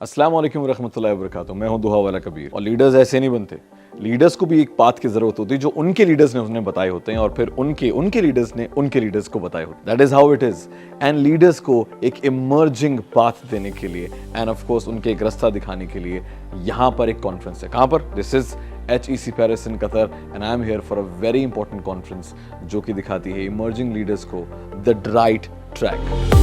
अस्सलाम वालेकुम रहमतुल्लाहि व बरकातुहू। मैं हूं दुआ वाला कबीर। और लीडर्स ऐसे नहीं बनते, लीडर्स को भी एक पाथ की जरूरत होती है जो उनके लीडर्स ने उन्हें बताए होते हैं और फिर उनके लीडर्स ने उनके लीडर्स को बताए होते हैं। That is how it is. And leaders को एक इमर्जिंग पाथ देने के लिए एंड ऑफ कोर्स उनके एक रास्ता दिखाने के लिए यहाँ पर एक कॉन्फ्रेंस है। कहाँ पर? This is HEC Paris in Qatar and I am here for a very important conference जो कि दिखाती है इमर्जिंग लीडर्स को द राइट ट्रैक।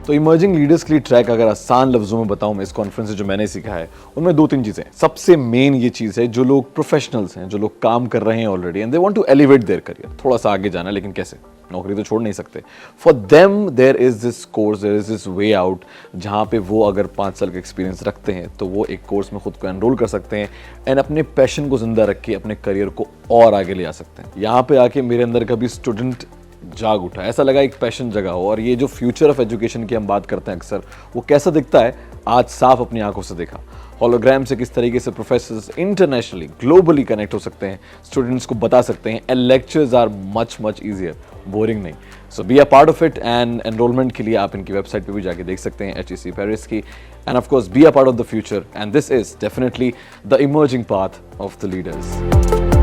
तो इमर्जिंग लीडर्स के लिए ट्रैक अगर आसान लफ्जों में बताऊं मैं इस कॉन्फ्रेंस से जो मैंने सीखा है उनमें दो तीन चीजें। सबसे मेन ये चीज है जो लोग प्रोफेशनल्स हैं, जो लोग काम कर रहे हैं already and they want to elevate their career, थोड़ा सा आगे जाना, लेकिन कैसे? नौकरी तो छोड़ नहीं सकते। For them there is this course, there is this way out जहाँ पे वो अगर 5 साल का एक्सपीरियंस रखते हैं तो वो एक कोर्स में खुद को एनरोल कर सकते हैं एंड अपने पैशन को जिंदा रख के अपने करियर को और आगे ले जा सकते हैं। यहाँ पे आके मेरे अंदर का भी स्टूडेंट जाग उठा, ऐसा लगा एक पैशन जगा हो। और ये जो फ्यूचर ऑफ एजुकेशन की हम बात करते हैं अक्सर, वो कैसा दिखता है आज साफ अपनी आंखों से देखा। हॉलोग्राम से किस तरीके से प्रोफेसर्स इंटरनेशनली ग्लोबली कनेक्ट हो सकते हैं, स्टूडेंट्स को बता सकते हैं and lectures are much easier, boring नहीं। So be a part of it and enrolment के लिए आप इनकी वेबसाइट पे भी जाके देख सकते हैं HEC पेरिस की। End of course B a part of the future and this is definitely the emerging path of the leaders.